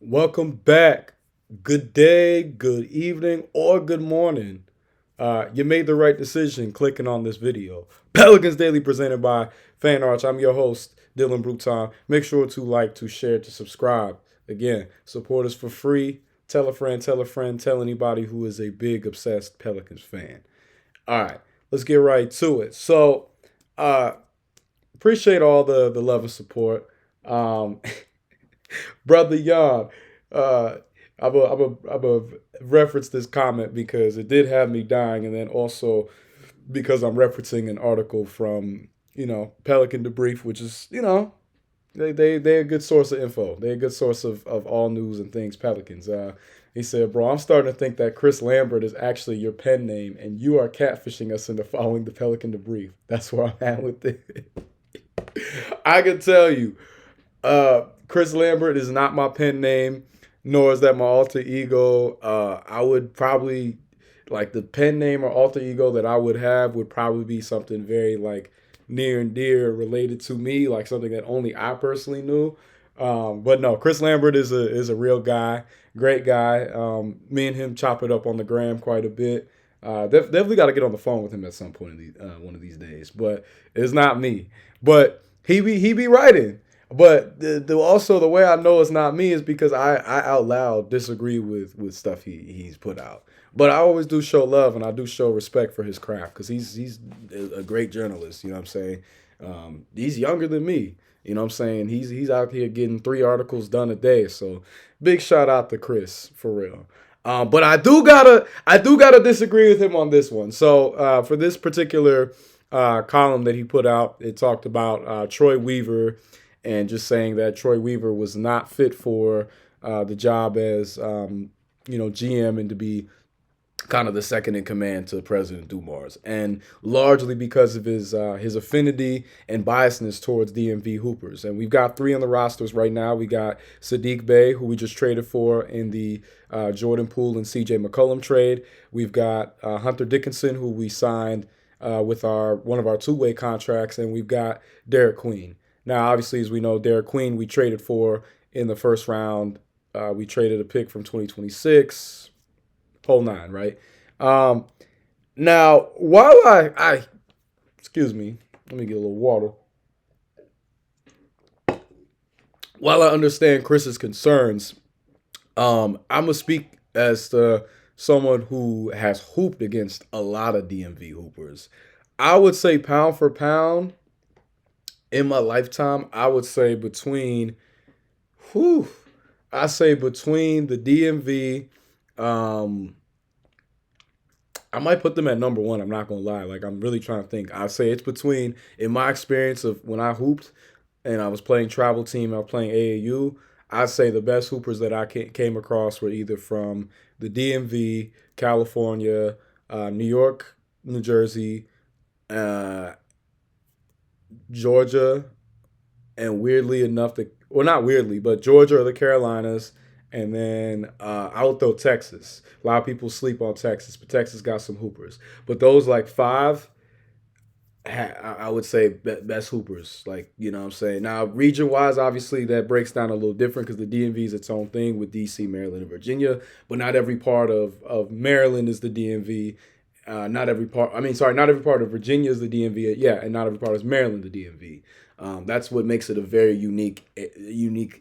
Welcome back. Good day, good evening, or good morning. You made the right decision clicking on this video. Pelicans Daily presented by Fan Arts. I'm your host, Dylan Bruton. Make sure to like, to share, to subscribe. Again, support us for free. Tell a friend, tell anybody who is a big, obsessed Pelicans fan. All right, let's get right to it. Uh, appreciate all the love and support. Um, Brother Yon, uh, I'm a reference this comment because it did have me dying, and then also because I'm referencing an article from Pelican Debrief, which is they're a good source of info. They're a good source of all news and things Pelicans. He said, "Bro, I'm starting to think that Chris Lambert is actually your pen name, and you are catfishing us into following the Pelican Debrief." That's where I'm at with it. I can tell you. Chris Lambert is not my pen name, nor is that my alter ego. I would probably like the pen name or alter ego that I would have would probably be something very like near and dear related to me, like something that only I personally knew. But no, Chris Lambert is a real guy, great guy. Me and him chop it up on the gram quite a bit. Definitely got to get on the phone with him at some point one of these days. But it's not me. But he be writing. But also the way I know it's not me is because I out loud disagree with stuff he's put out. But I always do show love and I do show respect for his craft because he's a great journalist. You know what I'm saying? He's younger than me. You know what I'm saying? He's out here getting 3 articles done a day. So big shout out to Chris for real. But I do gotta disagree with him on this one. So for this particular column that he put out, it talked about Troy Weaver and just saying that Troy Weaver was not fit for the job as GM and to be kind of the second in command to President Dumars, and largely because of his affinity and biasness towards DMV Hoopers. And we've got 3 on the rosters right now. We got Sadiq Bey, who we just traded for in the Jordan Poole and CJ McCollum trade. We've got Hunter Dickinson, who we signed with one of our two-way contracts, and we've got Derik Queen. Now, obviously, as we know, Derik Queen we traded for in the first round. We traded a pick from 2026, whole nine, right? Um, Now, while I excuse me, let me get a little water. While I understand Chris's concerns, I'm gonna speak as to someone who has hooped against a lot of DMV hoopers. I would say pound for pound in my lifetime, I would say whew, I say between the DMV, um, I might put them at number one. I'm not gonna lie. Like I'm really trying to think. I say it's between, in my experience of when I hooped and I was playing travel team, I was playing AAU. I'd say the best hoopers that I came across were either from the DMV, California, New York, New Jersey, uh, Georgia, and weirdly enough, not weirdly, but Georgia or the Carolinas, and then I would throw Texas. A lot of people sleep on Texas, but Texas got some hoopers. But those like five, I would say best hoopers. Like what I'm saying. Now region wise, obviously that breaks down a little different because the DMV is its own thing with DC, Maryland, and Virginia. But not every part of Maryland is the DMV. Not every part. I mean, sorry, not every part of Virginia is the DMV. Yeah, and not every part is Maryland the DMV. That's what makes it a very unique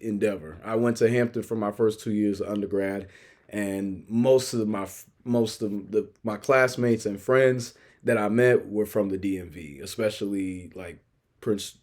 endeavor. I went to Hampton for my first 2 years of undergrad, and most of my classmates and friends that I met were from the DMV, especially like Prince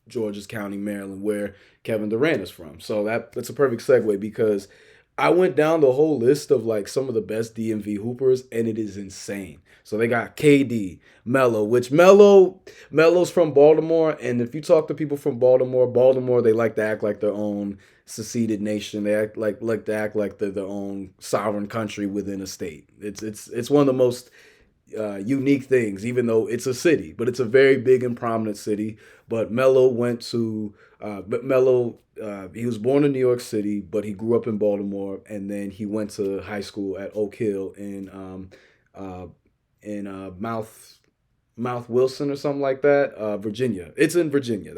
George's County, Maryland, where Kevin Durant is from. So that's a perfect segue because I went down the whole list of like some of the best DMV hoopers, and it is insane. So they got KD, Melo, which Melo's from Baltimore, and if you talk to people from Baltimore, they like to act like their own seceded nation. They like to act like they're their own sovereign country within a state. It's one of the most unique things, even though it's a city, but it's a very big and prominent city. But Melo, he was born in New York City, but he grew up in Baltimore, and then he went to high school at Oak Hill in Mouth Wilson or something like that, Virginia. It's in Virginia.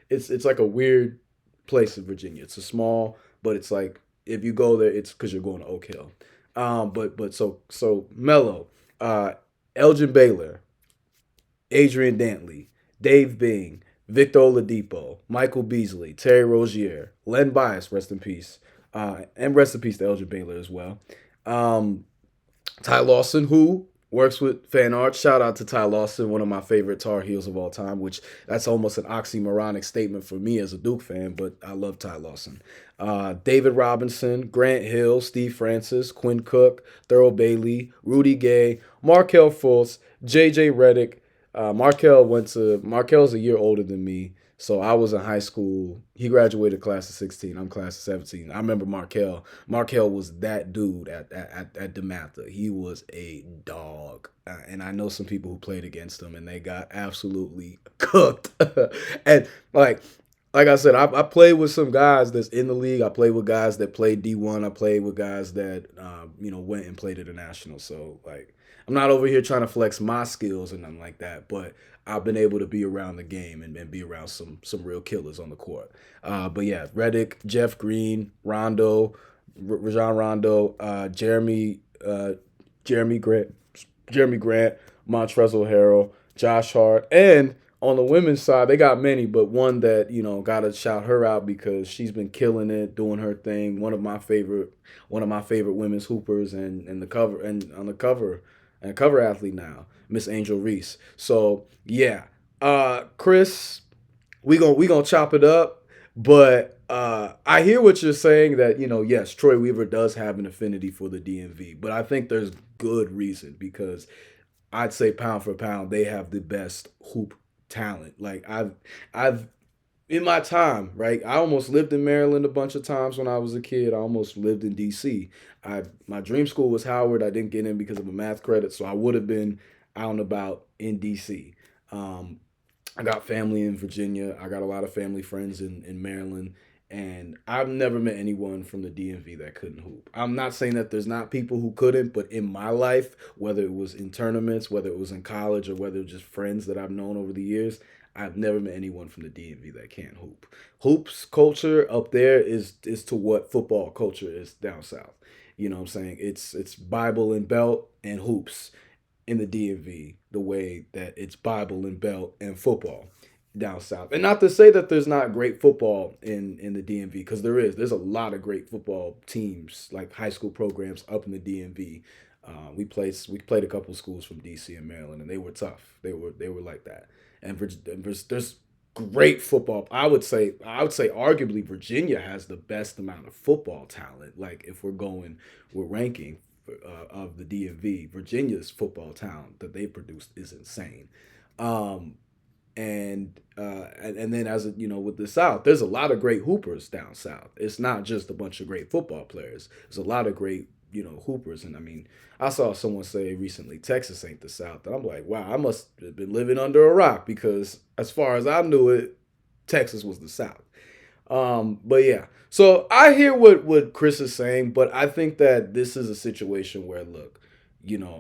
It's like a weird place in Virginia. It's a small but it's like if you go there, it's because you're going to Oak Hill. But Mello, Elgin Baylor, Adrian Dantley, Dave Bing, Victor Oladipo, Michael Beasley, Terry Rozier, Len Bias, rest in peace, and rest in peace to Elgin Baylor as well. Um, Ty Lawson, who works with fan art. Shout out to Ty Lawson, one of my favorite Tar Heels of all time, which that's almost an oxymoronic statement for me as a Duke fan, but I love Ty Lawson. David Robinson, Grant Hill, Steve Francis, Quinn Cook, Thurl Bailey, Rudy Gay, Markel Fultz, JJ Redick. Markel's a year older than me. So I was in high school. He graduated class of 16. I'm class of 17. I remember Markel. Markel was that dude at DeMatha. He was a dog. And I know some people who played against him, and they got absolutely cooked. And like I said, I played with some guys that's in the league. I played with guys that played D1. I played with guys that went and played at the national. So like I'm not over here trying to flex my skills and nothing like that, but I've been able to be around the game and be around some real killers on the court. But yeah, Redick, Jeff Green, Rondo, Rajon Rondo, Jeremy Grant, Montrezl Harrell, Josh Hart, and on the women's side, they got many, but one that gotta shout her out because she's been killing it, doing her thing. One of my favorite women's hoopers, and the cover and on the cover and a cover athlete now, Miss Angel Reese. So yeah, Chris, we gonna chop it up, but I hear what you're saying that yes, Troy Weaver does have an affinity for the DMV, but I think there's good reason because I'd say pound for pound they have the best hoop talent. Like I've in my time, right? I almost lived in Maryland a bunch of times when I was a kid. I almost lived in DC. My dream school was Howard. I didn't get in because of a math credit, so I would have been out and about in DC. Um, I got family in Virginia. I got a lot of family friends in Maryland. And I've never met anyone from the DMV that couldn't hoop. I'm not saying that there's not people who couldn't, but in my life, whether it was in tournaments, whether it was in college, or whether it was just friends that I've known over the years, I've never met anyone from the DMV that can't hoop. Hoops culture up there is to what football culture is down south. You know what I'm saying? It's Bible and belt and hoops in the DMV the way that it's Bible and belt and football down south. And not to say that there's not great football in the DMV, because there is. There's a lot of great football teams, like high school programs up in the DMV. We played a couple of schools from DC and Maryland, and they were tough. They were like that. And there's great football. I would say arguably Virginia has the best amount of football talent. Like if we're ranking of the DMV, Virginia's football talent that they produced is insane. Um, and then with the South, there's a lot of great hoopers down South. It's not just a bunch of great football players. There's a lot of great hoopers, and I mean, I saw someone say recently Texas ain't the South, and I'm like, wow, I must have been living under a rock because as far as I knew it, Texas was the South. But yeah, so I hear what Chris is saying, but I think that this is a situation where look,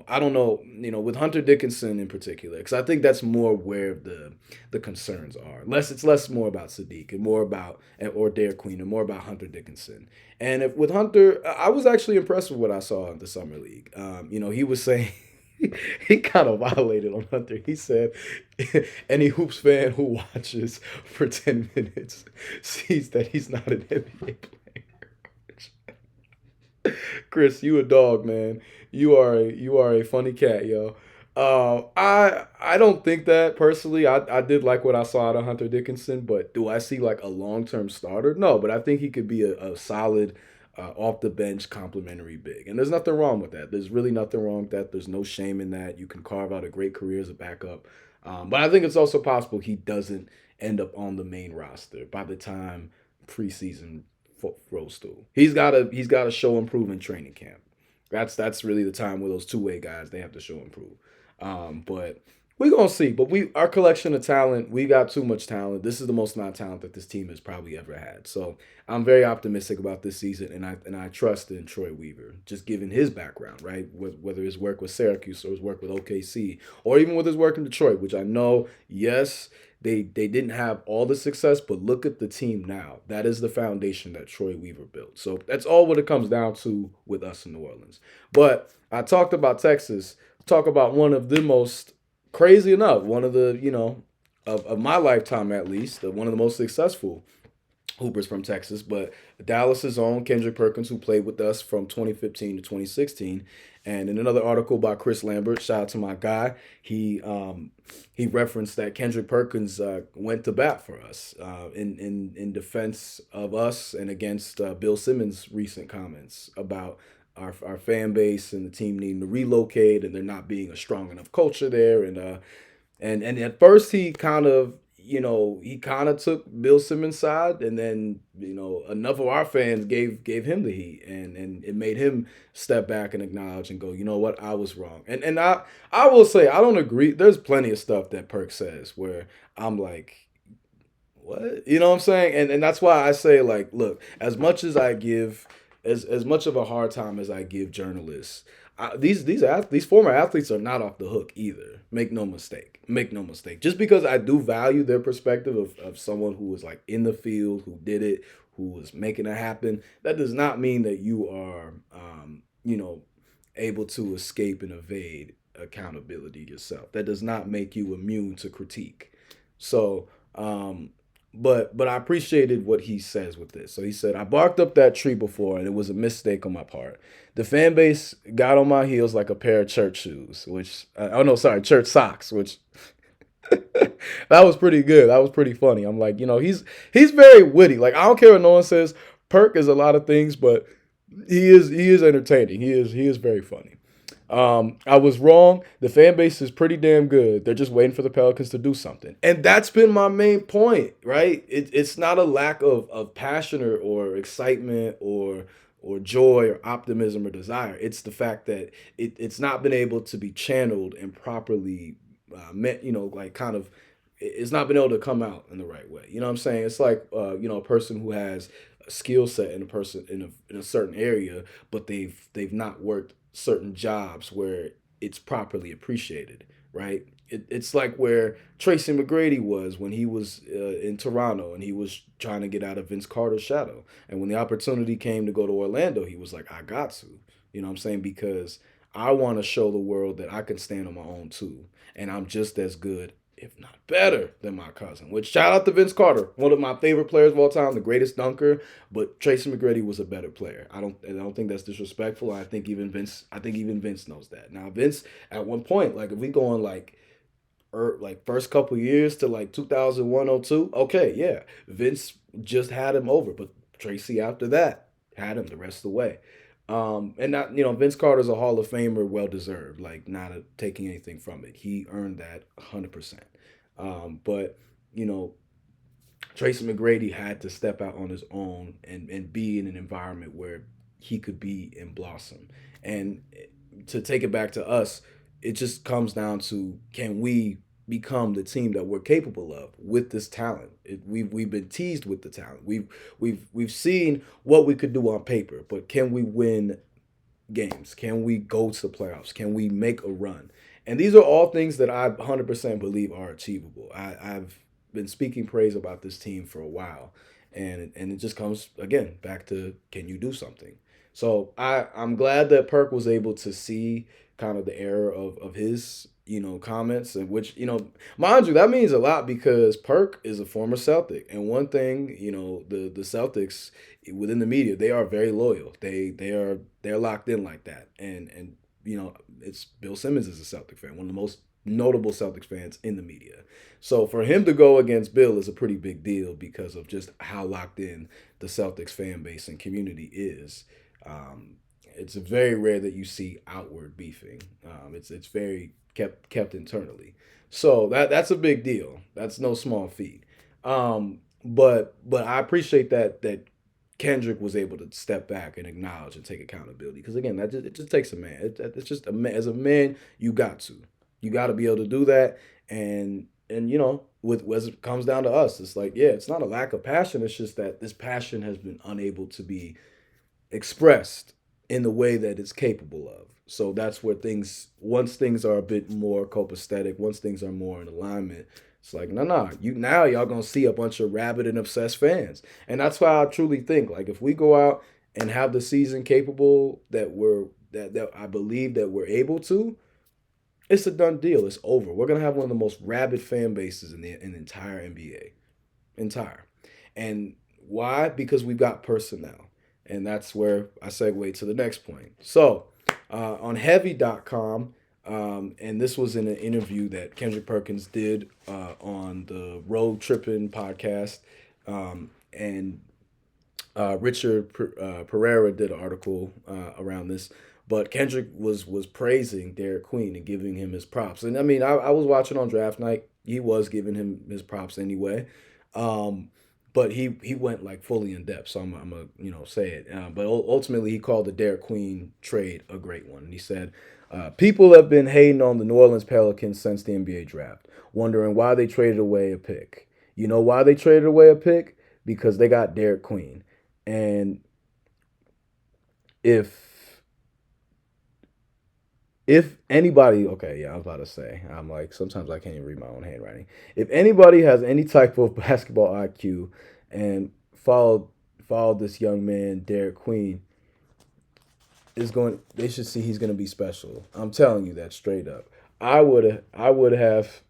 I don't know, with Hunter Dickinson in particular, because I think that's more where the concerns are. It's less more about Sadiq and more about or Derek Queen and more about Hunter Dickinson. And if with Hunter, I was actually impressed with what I saw in the summer league. He was saying he kind of violated on Hunter. He said any hoops fan who watches for 10 minutes sees that he's not an NBA player. Chris, you a dog, man. You are a funny cat, yo. I don't think that personally. I did like what I saw out of Hunter Dickinson, but do I see like a long term starter? No, but I think he could be a solid off the bench complimentary big, and there's nothing wrong with that. There's really nothing wrong with that. There's no shame in that. You can carve out a great career as a backup, but I think it's also possible he doesn't end up on the main roster by the time preseason rolls through. He's got to show improvement training camp. That's really the time where those two-way guys they have to show improve. But We gonna see, but our collection of talent, we got too much talent. This is the most amount of talent that this team has probably ever had. So I'm very optimistic about this season, and I trust in Troy Weaver, just given his background, right? Whether his work with Syracuse or his work with OKC, or even with his work in Detroit, which I know, yes, they didn't have all the success, but look at the team now. That is the foundation that Troy Weaver built. So that's all what it comes down to with us in New Orleans. But I talked about Texas. Talk about one of the most crazy enough, one of the, of my lifetime at least, one of the most successful hoopers from Texas, but Dallas's own Kendrick Perkins, who played with us from 2015 to 2016. And in another article by Chris Lambert, shout out to my guy, he referenced that Kendrick Perkins went to bat for us in defense of us and against Bill Simmons' recent comments about our fan base and the team needing to relocate and there not being a strong enough culture there. And at first he kind of took Bill Simmons' side, and then enough of our fans gave him the heat, and it made him step back and acknowledge and go, you know what, I was wrong. And I will say I don't agree. There's plenty of stuff that Perk says where I'm like, what? You know what I'm saying? And that's why I say, like, look, as much as I give as much of a hard time as I give journalists, these former athletes are not off the hook either. Make no mistake. Make no mistake. Just because I do value their perspective of someone who was like in the field, who did it, who was making it happen, that does not mean that you are, able to escape and evade accountability yourself. That does not make you immune to critique. So, but I appreciated what he says with this. So he said, I barked up that tree before and it was a mistake on my part. The fan base got on my heels like a pair of church shoes, which, oh no, sorry, church socks, which that was pretty good. That was pretty funny. I'm like, he's very witty. Like, I don't care what no one says. Perk is a lot of things, but he is entertaining. He is very funny. I was wrong. The fan base is pretty damn good. They're just waiting for the Pelicans to do something. And that's been my main point, right? It's not a lack of passion or excitement or joy or optimism or desire. It's the fact that it's not been able to be channeled and properly met, like kind of it's not been able to come out in the right way. You know what I'm saying? It's like a person who has a skill set in a person in a certain area, but they've not worked certain jobs where it's properly appreciated, right? It's like where Tracy McGrady was when he was in Toronto and he was trying to get out of Vince Carter's shadow. And when the opportunity came to go to Orlando, he was like, I got to. You know what I'm saying? Because I want to show the world that I can stand on my own too. And I'm just as good, if not better, than my cousin. Which, shout out to Vince Carter, one of my favorite players of all time, the greatest dunker. But Tracy McGrady was a better player. I don't think that's disrespectful. I think even Vince knows that. Now Vince, at one point, like if we go on like first couple years to like 2001 or 2, okay, yeah, Vince just had him over, but Tracy after that had him the rest of the way. And not, Vince Carter's a Hall of Famer, well deserved. Like, not taking anything from it. He earned that 100%. But Tracy McGrady had to step out on his own and be in an environment where he could be and blossom. And to take it back to us, it just comes down to, can we become the team that we're capable of with this talent? We've been teased with the talent. We've seen what we could do on paper, but can we win games? Can we go to the playoffs? Can we make a run? And these are all things that I 100% believe are achievable. I've been speaking praise about this team for a while, and it just comes again back to, can you do something? So I'm glad that Perk was able to see kind of the error of his comments, and which mind you, that means a lot because Perk is a former Celtic, and one thing the Celtics within the media, they are very loyal. They're locked in like that, and it's Bill Simmons is a Celtic fan, one of the most notable Celtics fans in the media. So for him to go against Bill is a pretty big deal because of just how locked in the Celtics fan base and community is. It's very rare that you see outward beefing. It's very kept internally. So that's a big deal. That's no small feat. But I appreciate that Kendrick was able to step back and acknowledge and take accountability, because again, it just takes a man. It's just a man. As a man, you got to. You got to be able to do that. And with as it comes down to us, it's like, yeah, it's not a lack of passion. It's just that this passion has been unable to be expressed in the way that it's capable of. So that's where once things are a bit more copacetic, once things are more in alignment, it's like, no, y'all gonna see a bunch of rabid and obsessed fans. And that's why I truly think, like, if we go out and have the season capable that I believe that we're able to, it's a done deal. It's over. We're gonna have one of the most rabid fan bases in the entire NBA. Entire. And why? Because we've got personnel. And that's where I segue to the next point. So, on heavy.com, and this was in an interview that Kendrick Perkins did on the Road Trippin' podcast. And Richard Pereira did an article around this. But Kendrick was praising Derik Queen and giving him his props. And I mean, I was watching on draft night. He was giving him his props anyway. But he went like fully in depth, so I'm gonna say it. But ultimately, he called the Derik Queen trade a great one. And he said, "People have been hating on the New Orleans Pelicans since the NBA draft, wondering why they traded away a pick. You know why they traded away a pick? Because they got Derik Queen. And if anybody, okay, yeah, I was about to say, I'm like, sometimes I can't even read my own handwriting. If anybody has any type of basketball IQ and followed this young man, Derik Queen, they should see he's gonna be special. I'm telling you that straight up. I would have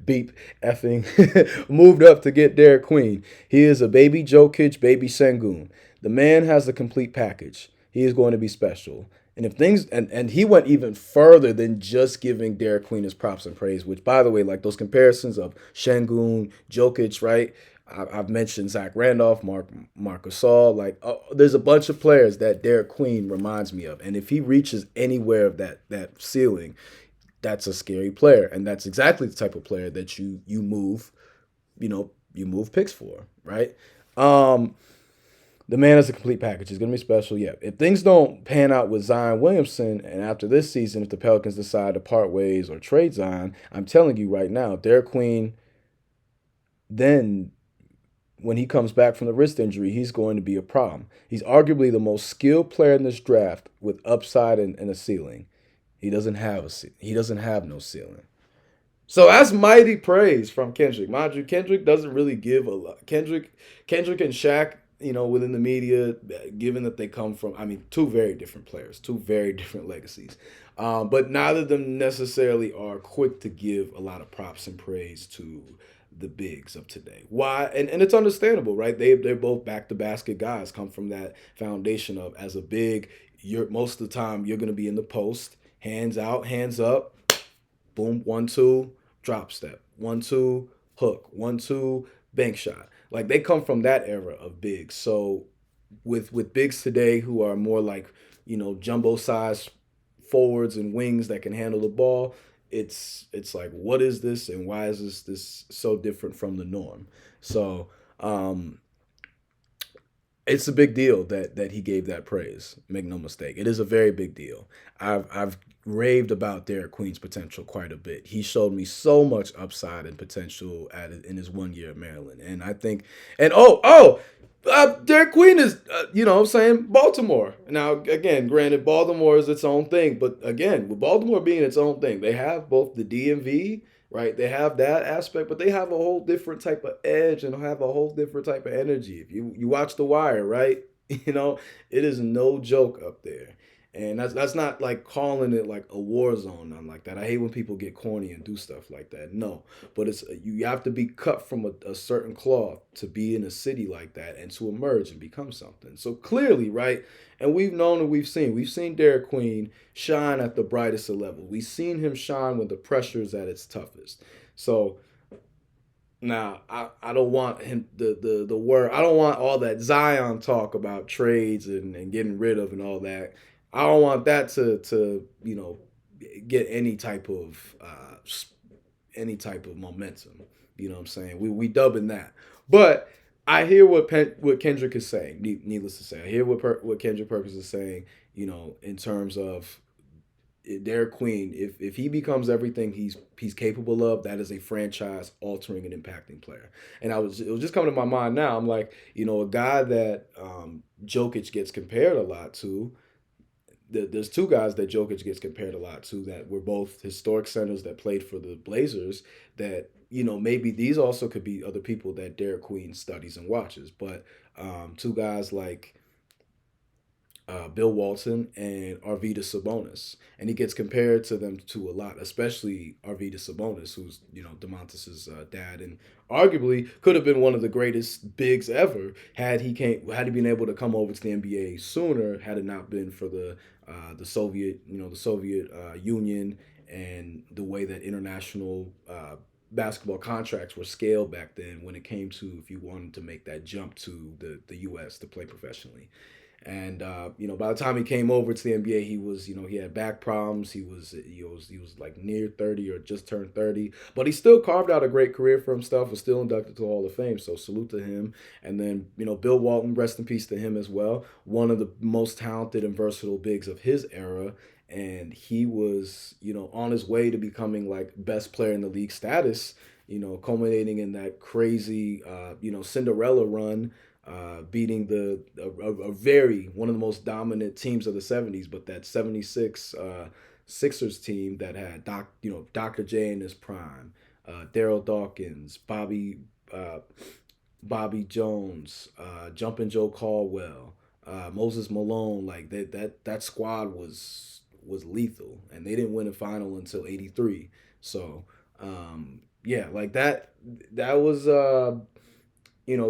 beep effing moved up to get Derik Queen. He is a baby Jokic, baby Sengun. The man has a complete package. He is going to be special. And if things and he went even further than just giving Derik Queen his props and praise, which by the way, like those comparisons of Sengun, Jokic, right? I've mentioned Zach Randolph, Marc Gasol. Like, there's a bunch of players that Derik Queen reminds me of, and if he reaches anywhere of that ceiling, that's a scary player, and that's exactly the type of player that you move, you move picks for, right? The man is a complete package. He's gonna be special. Yeah. If things don't pan out with Zion Williamson, and after this season, if the Pelicans decide to part ways or trade Zion, I'm telling you right now, Derik Queen, then when he comes back from the wrist injury, he's going to be a problem. He's arguably the most skilled player in this draft with upside and a ceiling. He doesn't have no ceiling. So that's mighty praise from Kendrick. Mind you, Kendrick doesn't really give a lot. Kendrick and Shaq, within the media, given that they come from, I mean, two very different players, two very different legacies. But neither of them necessarily are quick to give a lot of props and praise to the bigs of today. Why? And it's understandable, right? They're both back to basket guys, come from that foundation of, as a big, you're most of the time you're gonna be in the post, hands out, hands up, boom, 1-2, drop step, 1-2, hook, 1-2, bank shot. Like, they come from that era of bigs. So with bigs today who are more like, jumbo size forwards and wings that can handle the ball, it's like, what is this and why is this so different from the norm? So it's a big deal that he gave that praise. Make no mistake, it is a very big deal. I've raved about Derik Queen's potential quite a bit. He showed me so much upside and potential in his 1 year at Maryland, and I think, and Derik Queen is, what I'm saying, Baltimore. Now, again, granted, Baltimore is its own thing, but again, with Baltimore being its own thing, they have both the DMV, right? They have that aspect, but they have a whole different type of edge and have a whole different type of energy. If you watch The Wire, right? It is no joke up there. And that's not like calling it like a war zone, nothing like that. I hate when people get corny and do stuff like that. No, but it's, you have to be cut from a certain cloth to be in a city like that and to emerge and become something. So clearly, right? And we've known and we've seen Derik Queen shine at the brightest of levels. We've seen him shine when the pressure is at its toughest. So now, I don't want him the word. I don't want all that Zion talk about trades and getting rid of and all that. I don't want that to get any type of momentum. You know what I'm saying? We dubbing that. But I hear what Kendrick is saying. Needless to say, I hear what Kendrick Perkins is saying. In terms of Derek Queen, if he becomes everything he's capable of, that is a franchise altering and impacting player. And it was just coming to my mind now. I'm like, a guy that Jokic gets compared a lot to. There's two guys that Jokic gets compared a lot to that were both historic centers that played for the Blazers. That maybe these also could be other people that Derek Queen studies and watches. But two guys like Bill Walton and Arvydas Sabonis, and he gets compared to them to a lot, especially Arvydas Sabonis, who's Demontis's dad, and arguably could have been one of the greatest bigs ever had he been able to come over to the NBA sooner, had it not been for the Soviet Union and the way that international basketball contracts were scaled back then when it came to if you wanted to make that jump to the U.S. to play professionally. And by the time he came over to the NBA, he was, he had back problems. He was like near 30 or just turned 30, but he still carved out a great career for himself. Was still inducted to the Hall of Fame, so salute to him. And then Bill Walton, rest in peace to him as well. One of the most talented and versatile bigs of his era, and he was on his way to becoming like best player in the league status. Culminating in that crazy Cinderella run. Beating one of the most dominant teams of the 70s, but that 76 Sixers team that had Dr. J in his prime, Daryl Dawkins, Bobby Jones, Jumpin' Joe Caldwell, Moses Malone. Like that squad was lethal, and they didn't win a final until '83. So yeah, like that was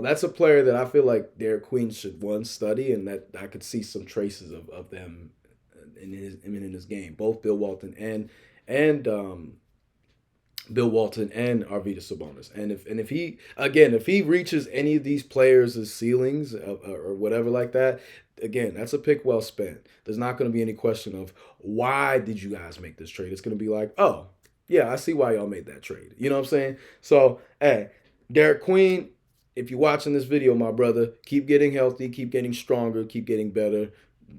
that's a player that I feel like Derek Queen should study, and that I could see some traces of them in his game. Both Bill Walton and Arvydas Sabonis. And if he reaches any of these players' ceilings or whatever like that, again, that's a pick well spent. There's not going to be any question of why did you guys make this trade. It's going to be like, oh yeah, I see why y'all made that trade. You know what I'm saying? So hey, Derek Queen, if you're watching this video, my brother, keep getting healthy, keep getting stronger, keep getting better.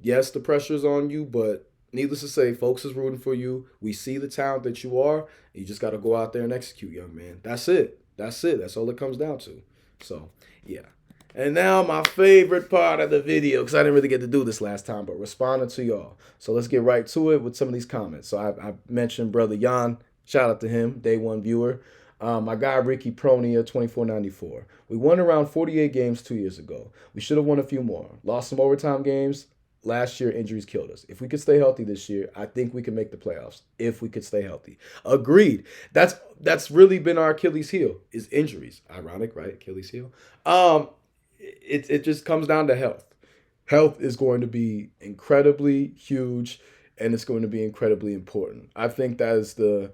Yes, the pressure's on you, but needless to say, folks is rooting for you. We see the talent that you are. You just got to go out there and execute, young man. That's it. That's all it comes down to. So, yeah. And now my favorite part of the video, because I didn't really get to do this last time, but responding to y'all. So let's get right to it with some of these comments. So I mentioned Brother Jan. Shout out to him, day one viewer. My guy Ricky Pronia, 2494. We won around 48 games 2 years ago. We should have won a few more. Lost some overtime games. Last year, injuries killed us. If we could stay healthy this year, I think we can make the playoffs. If we could stay healthy. Agreed. That's really been our Achilles heel, is injuries. Ironic, right? Achilles heel. It just comes down to health. Health is going to be incredibly huge, and it's going to be incredibly important. I think that is the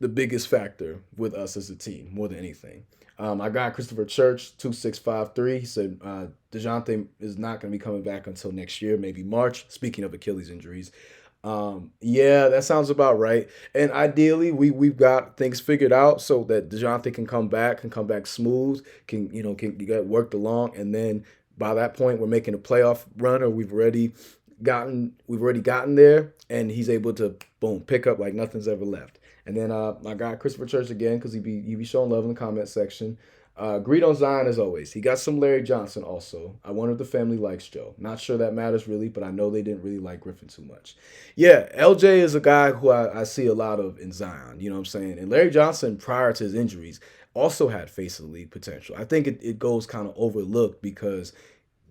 biggest factor with us as a team, more than anything. I got Christopher Church, 2653. He said DeJounte is not going to be coming back until next year, maybe March. Speaking of Achilles injuries. Yeah, that sounds about right. And ideally, we've got things figured out so that DeJounte can come back smooth, can get worked along, and then by that point we're making a playoff run, or we've already gotten there, and he's able to pick up like nothing's ever left. And then I got Christopher Church again because he be showing love in the comment section. Agreed on Zion as always. He got some Larry Johnson also. I wonder if the family likes Joe. Not sure that matters really, but I know they didn't really like Griffin too much. Yeah, LJ is a guy who I see a lot of in Zion. You know what I'm saying? And Larry Johnson, prior to his injuries, also had face of the league potential. I think it goes kind of overlooked because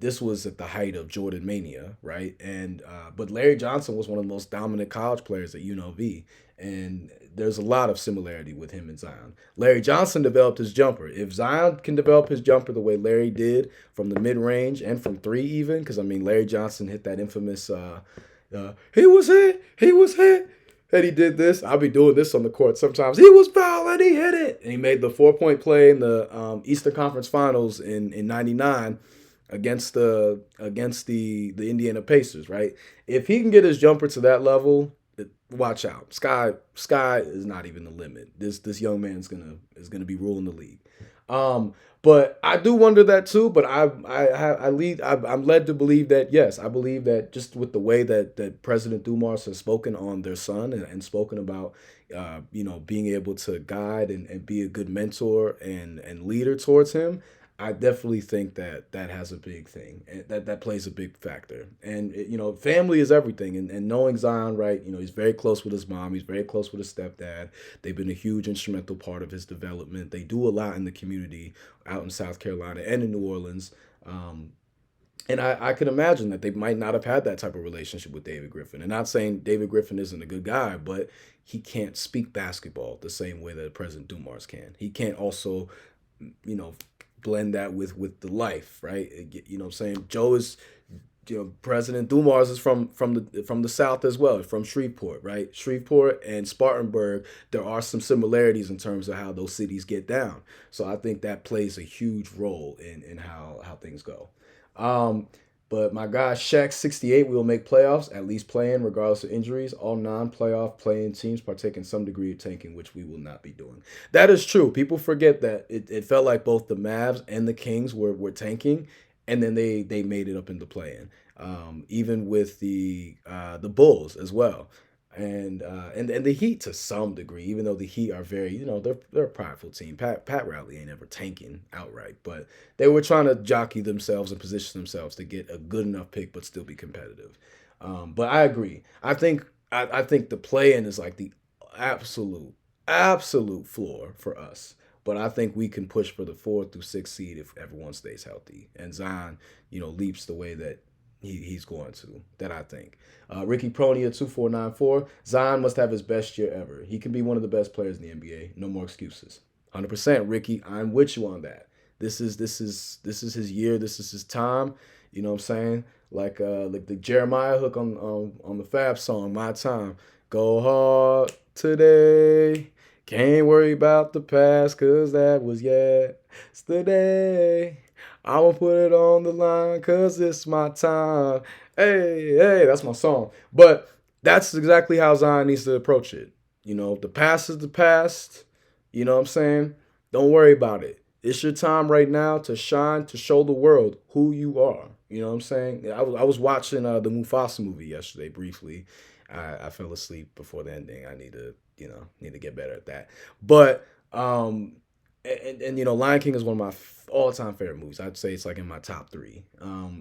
this was at the height of Jordan mania, right? And but Larry Johnson was one of the most dominant college players at UNLV, and there's a lot of similarity with him and Zion. Larry Johnson developed his jumper. If Zion can develop his jumper the way Larry did from the mid-range and from three even, because, I mean, Larry Johnson hit that infamous, he was hit, and he did this. I'll be doing this on the court sometimes. He was fouled and he hit it. And he made the 4-point play in the Eastern Conference Finals in 99 against the Indiana Pacers, right? If he can get his jumper to that level, watch out. Sky is not even the limit. This young man is gonna be ruling the league. But I do wonder that too. But I'm led to believe that yes, I believe that just with the way that President Dumas has spoken on their son and spoken about being able to guide and be a good mentor and leader towards him. I definitely think that has a big thing, and that plays a big factor. And family is everything. And knowing Zion, right? He's very close with his mom. He's very close with his stepdad. They've been a huge instrumental part of his development. They do a lot in the community out in South Carolina and in New Orleans. And I can imagine that they might not have had that type of relationship with David Griffin. And not saying David Griffin isn't a good guy, but he can't speak basketball the same way that President Dumars can. He can't also, you know, blend that with the life, right? What I'm saying? Joe is, President Dumars is from the South as well, from Shreveport, right? Shreveport and Spartanburg, there are some similarities in terms of how those cities get down. So I think that plays a huge role in how things go. Um, but my guy Shaq 68 will make playoffs, at least playing regardless of injuries. All non-playoff playing teams partake in some degree of tanking, which we will not be doing. That is true. People forget that it felt like both the Mavs and the Kings were tanking, and then they made it up into playing. Even with the Bulls as well. And the Heat to some degree, even though the Heat are very, they're a prideful team. Pat Riley ain't ever tanking outright, but they were trying to jockey themselves and position themselves to get a good enough pick but still be competitive. But I agree. I think the play-in is like the absolute floor for us. But I think we can push for the 4 through 6 seed if everyone stays healthy and Zion, leaps the way that he's going to. That I think. Ricky Pronia 2494. Zion must have his best year ever. He can be one of the best players in the NBA. No more excuses. 100%, Ricky. I'm with you on that. This is his year. This is his time. You know what I'm saying? Like the Jeremiah hook on the Fab song, My Time. Go hard today. Can't worry about the past, cause that was yesterday. I'ma put it on the line, cause it's my time. Hey, hey, that's my song. But that's exactly how Zion needs to approach it. The past is the past. You know what I'm saying? Don't worry about it. It's your time right now to shine, to show the world who you are. You know what I'm saying? I was watching the Mufasa movie yesterday briefly. I fell asleep before the ending. I need to get better at that. But Lion King is one of my all-time favorite movies. I'd say it's like in my top three.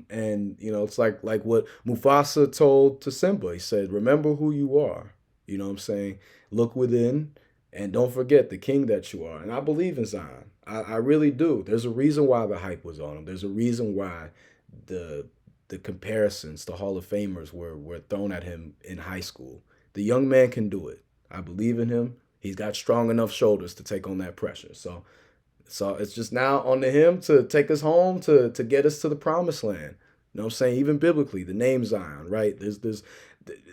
It's like what Mufasa told to Simba. He said, "Remember who you are." You know what I'm saying? Look within, and don't forget the king that you are. And I believe in Zion. I really do. There's a reason why the hype was on him. There's a reason why the the comparisons, the Hall of Famers were thrown at him in high school. The young man can do it. I believe in him. He's got strong enough shoulders to take on that pressure. So it's just now on to him to take us home to get us to the promised land. You know what I'm saying? Even biblically, the name Zion, right? There's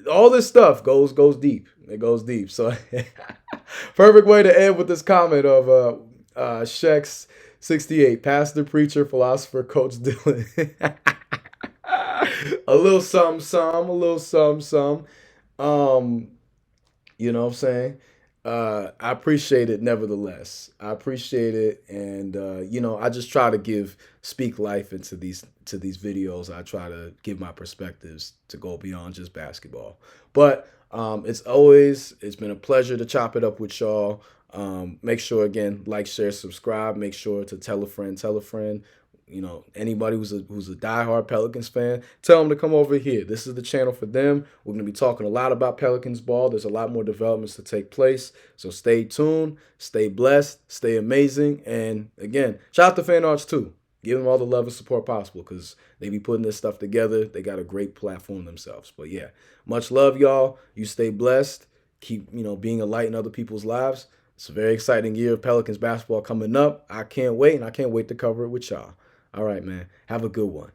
all this stuff goes deep. It goes deep. So perfect way to end with this comment of Shex 68, pastor, preacher, philosopher, coach Dylan. A little something, a little something. Um, you know what I'm saying? I appreciate it nevertheless. I appreciate it, and I just try to speak life into these videos. I try to give my perspectives to go beyond just basketball. But it's been a pleasure to chop it up with y'all. Make sure again, like, share, subscribe. Make sure to tell a friend, tell a friend. Anybody who's a diehard Pelicans fan, tell them to come over here. This is the channel for them. We're going to be talking a lot about Pelicans ball. There's a lot more developments to take place. So stay tuned, stay blessed, stay amazing. And again, shout out to Fan Arts too. Give them all the love and support possible because they be putting this stuff together. They got a great platform themselves. But yeah, much love, y'all. You stay blessed. Keep, being a light in other people's lives. It's a very exciting year of Pelicans basketball coming up. I can't wait, and I can't wait to cover it with y'all. All right, man. Have a good one.